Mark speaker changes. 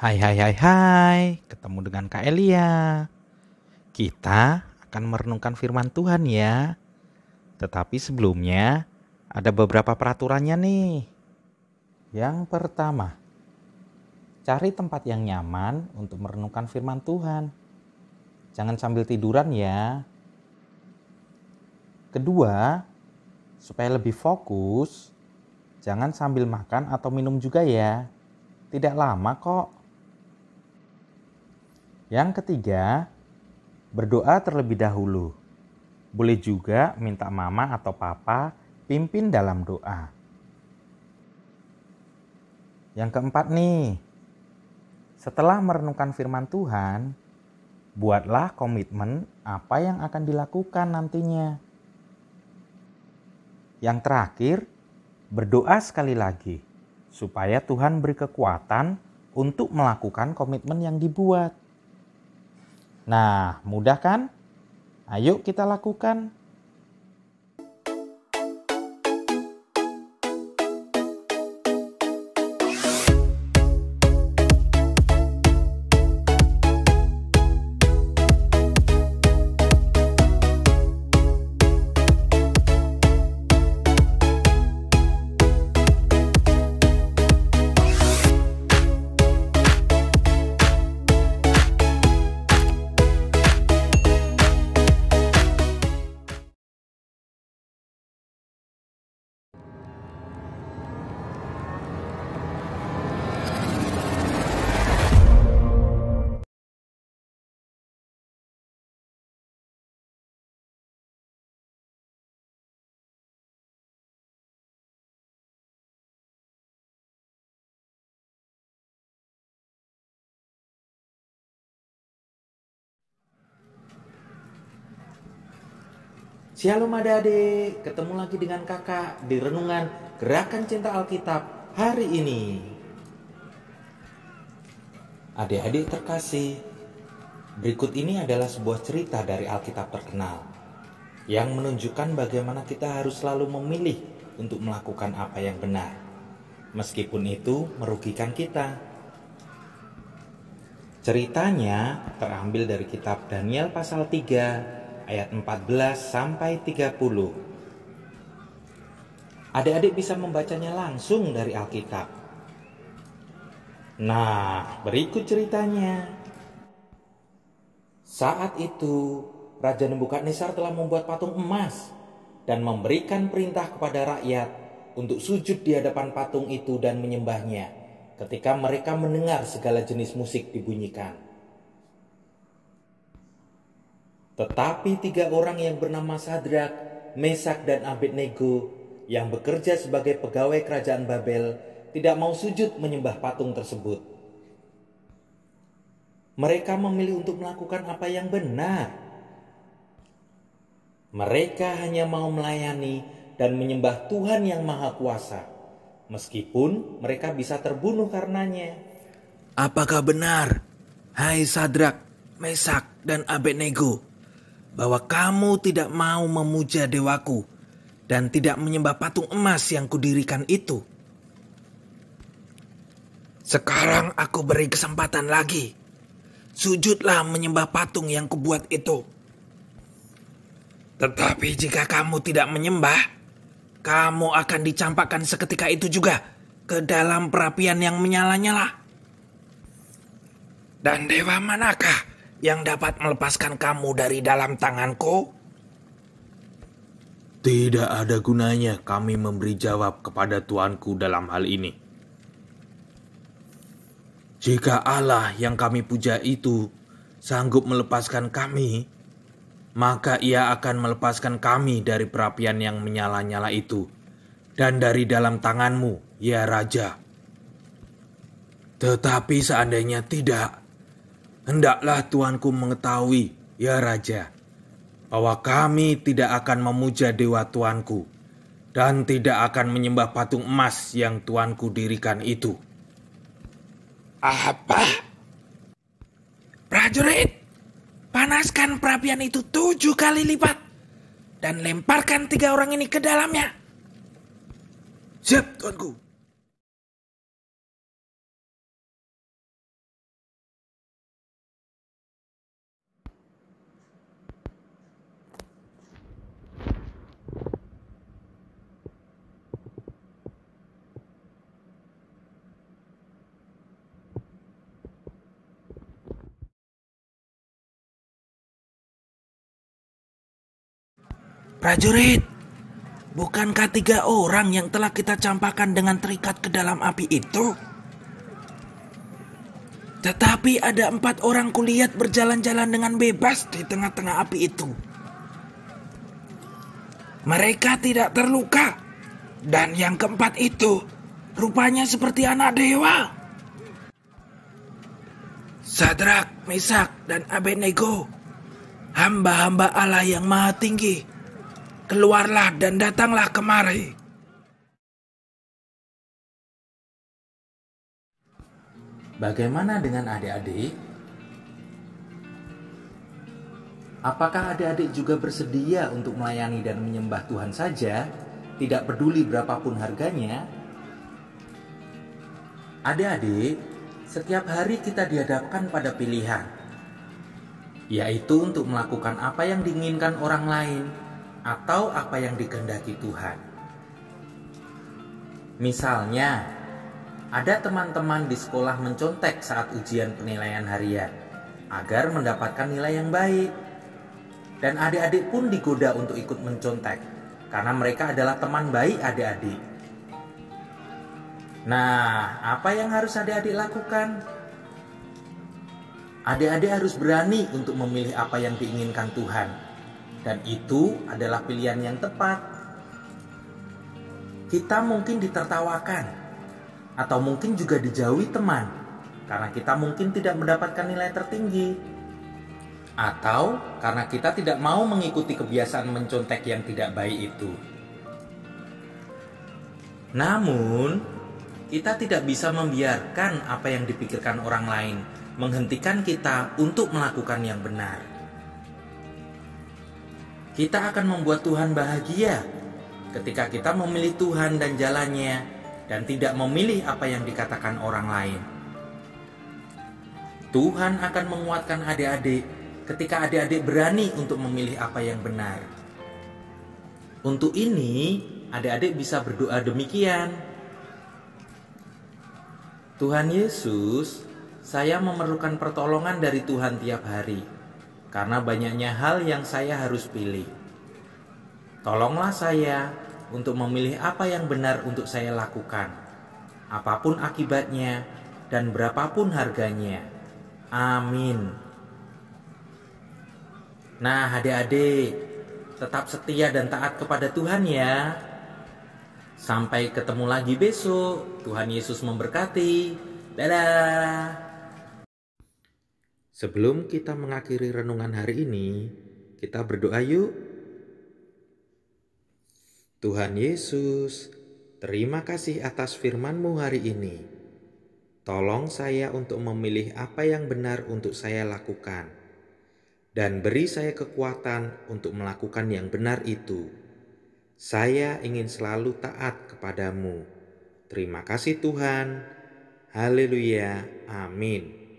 Speaker 1: Hai hai hai hai, ketemu dengan Kak Elia. Kita akan merenungkan firman Tuhan ya. Tetapi sebelumnya ada beberapa peraturannya nih. Yang pertama, cari tempat yang nyaman untuk merenungkan firman Tuhan. Jangan sambil tiduran ya. Kedua, supaya lebih fokus, jangan sambil makan atau minum juga ya. Tidak lama kok. Yang ketiga, berdoa terlebih dahulu. Boleh juga minta mama atau papa pimpin dalam doa. Yang keempat nih, setelah merenungkan firman Tuhan, buatlah komitmen apa yang akan dilakukan nantinya. Yang terakhir, berdoa sekali lagi supaya Tuhan beri kekuatan untuk melakukan komitmen yang dibuat. Nah, mudah kan? Ayo kita lakukan. Shalom adik-adik, ketemu lagi dengan kakak di Renungan Gerakan Cinta Alkitab hari ini. Adik-adik terkasih, berikut ini adalah sebuah cerita dari Alkitab terkenal yang menunjukkan bagaimana kita harus selalu memilih untuk melakukan apa yang benar, meskipun itu merugikan kita. Ceritanya terambil dari kitab Daniel pasal 3 ayat 14 sampai 30. Adik-adik bisa membacanya langsung dari Alkitab. Nah, berikut ceritanya. Saat itu, Raja Nebukadnezar telah membuat patung emas dan memberikan perintah kepada rakyat untuk sujud di hadapan patung itu dan menyembahnya ketika mereka mendengar segala jenis musik dibunyikan. Tetapi 3 orang yang bernama Sadrak, Mesak, dan Abednego yang bekerja sebagai pegawai kerajaan Babel tidak mau sujud menyembah patung tersebut. Mereka memilih untuk melakukan apa yang benar. Mereka hanya mau melayani dan menyembah Tuhan yang Maha Kuasa, meskipun mereka bisa terbunuh karenanya.
Speaker 2: Apakah benar, hai Sadrak, Mesak, dan Abednego, bahwa kamu tidak mau memuja dewaku dan tidak menyembah patung emas yang kudirikan itu? Sekarang aku beri kesempatan lagi. Sujudlah menyembah patung yang kubuat itu. Tetapi jika kamu tidak menyembah, kamu akan dicampakkan seketika itu juga ke dalam perapian yang menyala-nyala. Dan dewa manakah yang dapat melepaskan kamu dari dalam tanganku?
Speaker 3: Tidak ada gunanya kami memberi jawab kepada Tuanku dalam hal ini. Jika Allah yang kami puja itu sanggup melepaskan kami, maka Ia akan melepaskan kami dari perapian yang menyala-nyala itu dan dari dalam tanganmu, ya Raja. Tetapi seandainya tidak, hendaklah Tuanku mengetahui, ya Raja, bahwa kami tidak akan memuja dewa Tuanku dan tidak akan menyembah patung emas yang Tuanku dirikan itu.
Speaker 2: Apa? Prajurit, panaskan perapian itu 7 kali lipat dan lemparkan 3 orang ini ke dalamnya.
Speaker 3: Siap, Tuanku.
Speaker 2: Prajurit, bukankah 3 orang yang telah kita campakkan dengan terikat ke dalam api itu? Tetapi ada 4 orang kulihat berjalan-jalan dengan bebas di tengah-tengah api itu. Mereka tidak terluka. Dan yang keempat itu rupanya seperti anak dewa. Sadrak, Mesak, dan Abednego, hamba-hamba Allah yang maha tinggi, keluarlah dan datanglah kemari.
Speaker 3: Bagaimana dengan adik-adik? Apakah adik-adik juga bersedia untuk melayani dan menyembah Tuhan saja, tidak peduli berapapun harganya? Adik-adik, setiap hari kita dihadapkan pada pilihan, yaitu untuk melakukan apa yang diinginkan orang lain atau apa yang dikehendaki Tuhan. Misalnya, ada teman-teman di sekolah mencontek saat ujian penilaian harian agar mendapatkan nilai yang baik. Dan adik-adik pun digoda untuk ikut mencontek karena mereka adalah teman baik adik-adik. Nah, apa yang harus adik-adik lakukan? Adik-adik harus berani untuk memilih apa yang diinginkan Tuhan. Dan itu adalah pilihan yang tepat. Kita mungkin ditertawakan, atau mungkin juga dijauhi teman, karena kita mungkin tidak mendapatkan nilai tertinggi. Atau karena kita tidak mau mengikuti kebiasaan mencontek yang tidak baik itu. Namun, kita tidak bisa membiarkan apa yang dipikirkan orang lain menghentikan kita untuk melakukan yang benar. Kita akan membuat Tuhan bahagia ketika kita memilih Tuhan dan jalannya dan tidak memilih apa yang dikatakan orang lain. Tuhan akan menguatkan adik-adik ketika adik-adik berani untuk memilih apa yang benar. Untuk ini, adik-adik bisa berdoa demikian. Tuhan Yesus, saya memerlukan pertolongan dari Tuhan tiap hari, karena banyaknya hal yang saya harus pilih. Tolonglah saya untuk memilih apa yang benar untuk saya lakukan, apapun akibatnya dan berapapun harganya. Amin. Nah, adik-adik, tetap setia dan taat kepada Tuhan ya. Sampai ketemu lagi besok. Tuhan Yesus memberkati. Dadah.
Speaker 1: Sebelum kita mengakhiri renungan hari ini, kita berdoa yuk. Tuhan Yesus, terima kasih atas firman-Mu hari ini. Tolong saya untuk memilih apa yang benar untuk saya lakukan. Dan beri saya kekuatan untuk melakukan yang benar itu. Saya ingin selalu taat kepadamu. Terima kasih Tuhan. Haleluya. Amin.